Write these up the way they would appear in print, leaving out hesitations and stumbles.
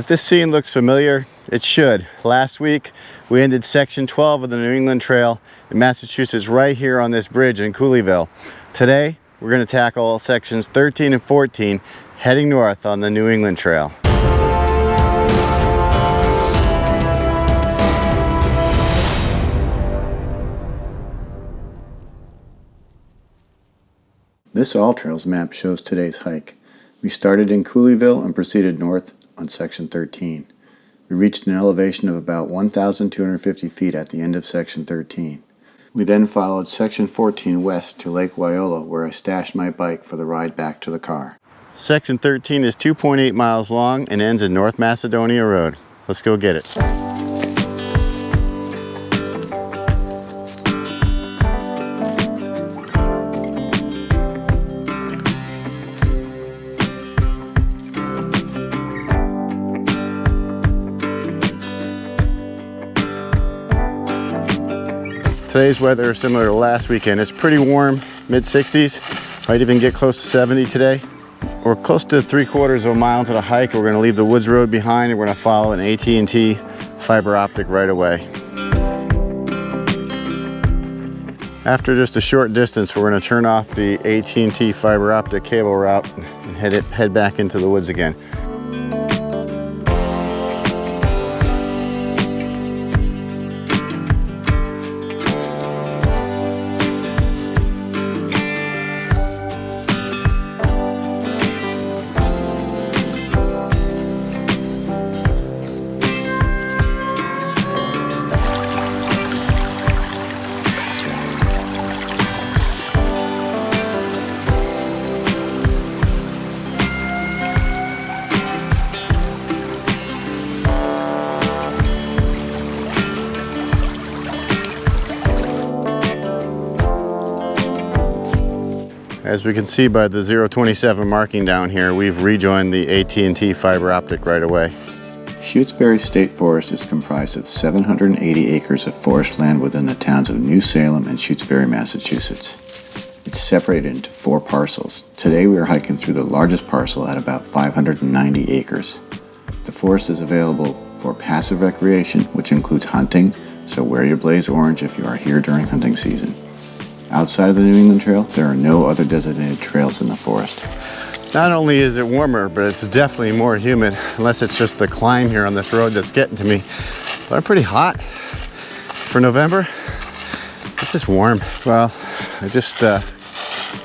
If this scene looks familiar, it should. Last week, we ended section 12 of the New England Trail in Massachusetts right here on this bridge in Cooleyville. Today, we're going to tackle sections 13 and 14, heading north on the New England Trail. This All Trails map shows today's hike. We started in Cooleyville and proceeded north on section 13. We reached an elevation of about 1,250 feet at the end of section 13. We then followed section 14 west to Lake Wyola, where I stashed my bike for the ride back to the car. Section 13 is 2.8 miles long and ends in North Macedonia Road. Let's go get it. Today's weather is similar to last weekend. It's pretty warm, mid-60s. Might even get close to 70 today. We're close to 3/4 of a mile into the hike. We're going to leave the woods road behind and we're going to follow an AT&T fiber optic right away. After just a short distance, we're going to turn off the AT&T fiber optic cable route and head back into the woods again. As we can see by the 027 marking down here, we've rejoined the AT&T fiber optic right away. Shutesbury State Forest is comprised of 780 acres of forest land within the towns of New Salem and Shutesbury, Massachusetts. It's separated into 4 parcels. Today we are hiking through the largest parcel at about 590 acres. The forest is available for passive recreation, which includes hunting, so wear your blaze orange if you are here during hunting season. Outside of the New England Trail, there are no other designated trails in the forest. Not only is it warmer, but it's definitely more humid, unless it's just the climb here on this road that's getting to me. But I'm pretty hot for November. This is warm. Well, I just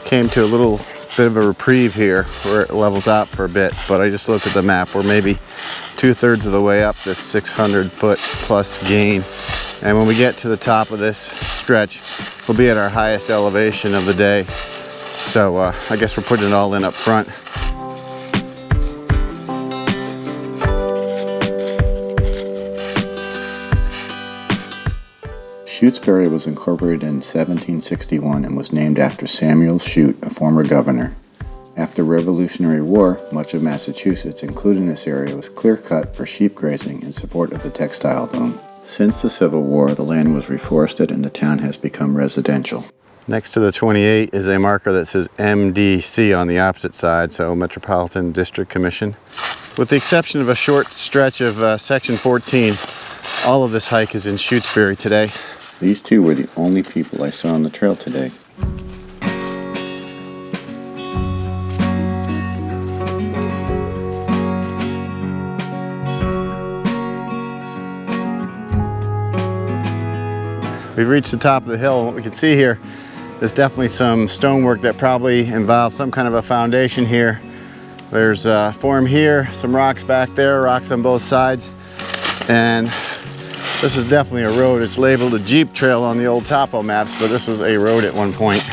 came to a little bit of a reprieve here where it levels out for a bit, but I just looked at the map. We're maybe 2/3 of the way up this 600-foot plus gain. And when we get to the top of this stretch, we'll be at our highest elevation of the day. So I guess we're putting it all in up front. Shutesbury was incorporated in 1761 and was named after Samuel Shute, a former governor. After the Revolutionary War, much of Massachusetts, including this area, was clear-cut for sheep grazing in support of the textile boom. Since the Civil War, the land was reforested and the town has become residential. Next to the 28 is a marker that says MDC on the opposite side, so Metropolitan District Commission. With the exception of a short stretch of section 14, all of this hike is in Shutesbury today. These two were the only people I saw on the trail today. We've reached the top of the hill, and what we can see here is definitely some stonework that probably involved some kind of a foundation here. There's a form here, some rocks back there, rocks on both sides, and this is definitely a road. It's labeled a Jeep trail on the old topo maps, but this was a road at one point.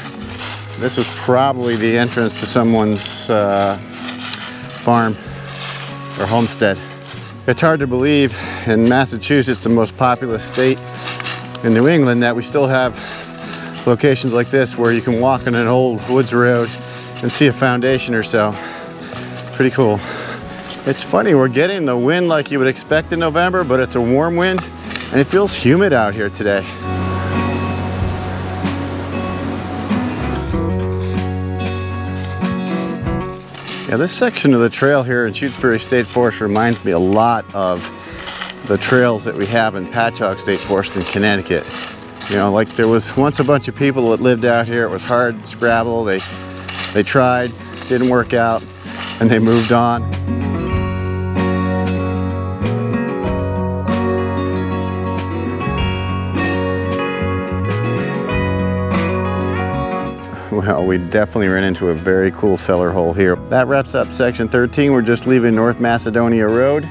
This was probably the entrance to someone's farm or homestead. It's hard to believe in Massachusetts, the most populous state in New England, that we still have locations like this where you can walk on an old woods road and see a foundation or so. Pretty cool. It's funny, we're getting the wind like you would expect in November, but it's a warm wind and it feels humid out here today. Yeah, this section of the trail here in Shutesbury State Forest reminds me a lot of the trails that we have in Patchogue State Forest in Connecticut. You know, like there was once a bunch of people that lived out here. It was hard scrabble. They tried, didn't work out, and they moved on. Well, we definitely ran into a very cool cellar hole here. That wraps up section 13. We're just leaving North Macedonia Road,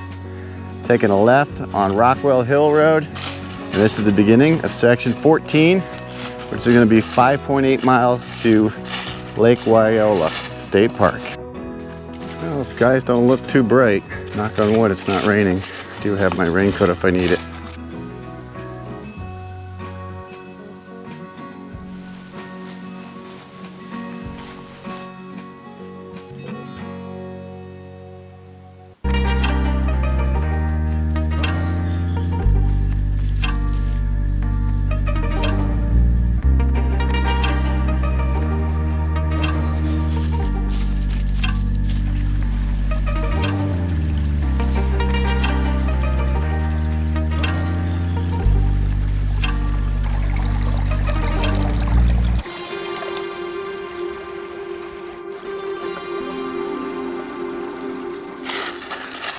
taking a left on Rockwell Hill Road. And this is the beginning of section 14, which is going to be 5.8 miles to Lake Wyola State Park. Well, the skies don't look too bright. Knock on wood, it's not raining. I do have my raincoat if I need it.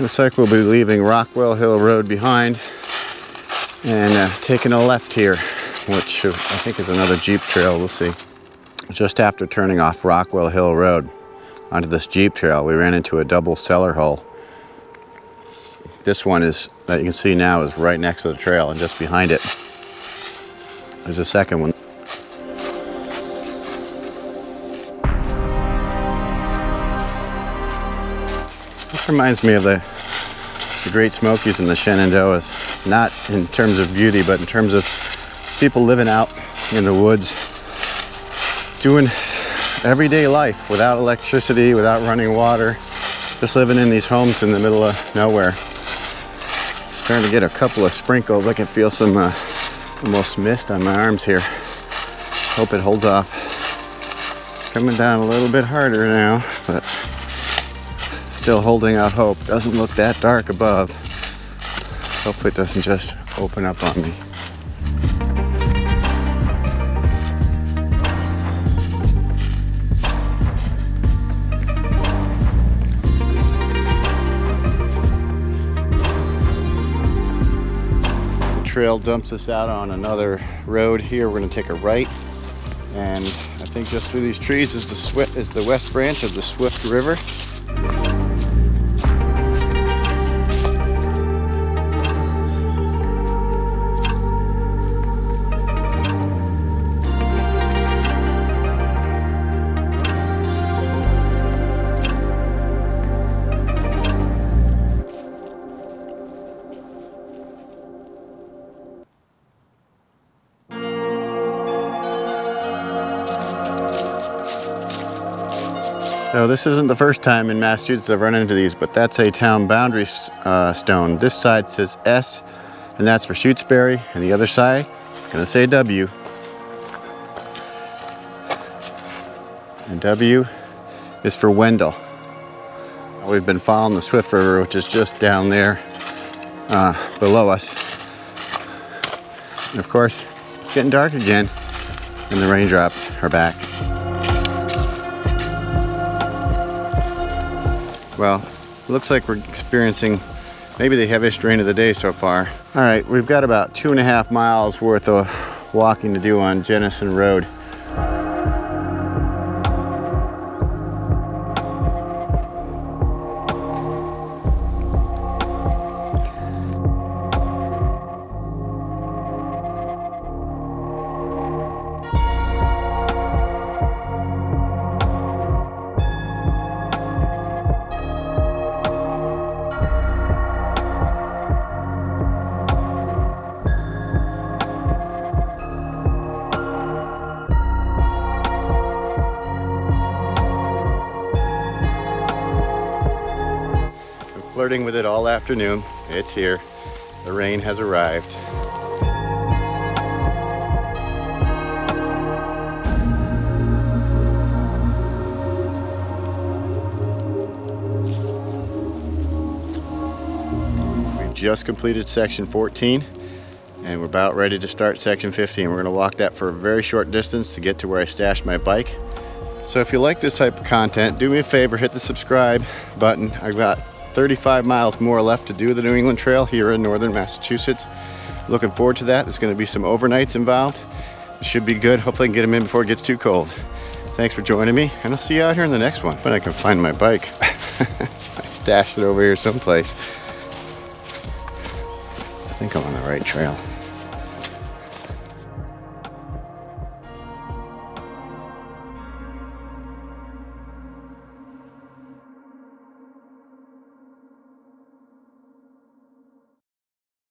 Looks like we'll be leaving Rockwell Hill Road behind and taking a left here, which I think is another Jeep trail. We'll see. Just after turning off Rockwell Hill Road onto this Jeep trail, we ran into a double cellar hole. This one is, that you can see now, is right next to the trail, and just behind it there's a second one. This reminds me of the Great Smokies and the Shenandoahs, not in terms of beauty, but in terms of people living out in the woods, doing everyday life without electricity, without running water, just living in these homes in the middle of nowhere. Starting to get a couple of sprinkles. I can feel some almost mist on my arms here. Hope it holds off. Coming down a little bit harder now, but still holding out hope. Doesn't look that dark above. Hopefully it doesn't just open up on me. The trail dumps us out on another road here. We're going to take a right, and I think just through these trees is the west branch of the Swift River. So this isn't the first time in Massachusetts I've run into these, but that's a town boundary stone. This side says S, and that's for Shutesbury, and the other side gonna say W. And W is for Wendell. We've been following the Swift River, which is just down there below us. And of course, it's getting dark again, and the raindrops are back. Well, it looks like we're experiencing maybe the heaviest rain of the day so far. All right, we've got about 2.5 miles worth of walking to do on Jennison Road. Flirting with it all afternoon. It's here. The rain has arrived. just completed section 14 and we're about ready to start section 15. We're going to walk that for a very short distance to get to where I stashed my bike. So if you like this type of content, do me a favor, hit the subscribe button. I've got 35 miles more left to do the New England Trail here in northern Massachusetts. Looking forward to that. There's going to be some overnights involved. It should be good. Hopefully I can get them in before it gets too cold. Thanks for joining me, and I'll see you out here in the next one when I can find my bike. I stashed it over here someplace. I think I'm on the right trail.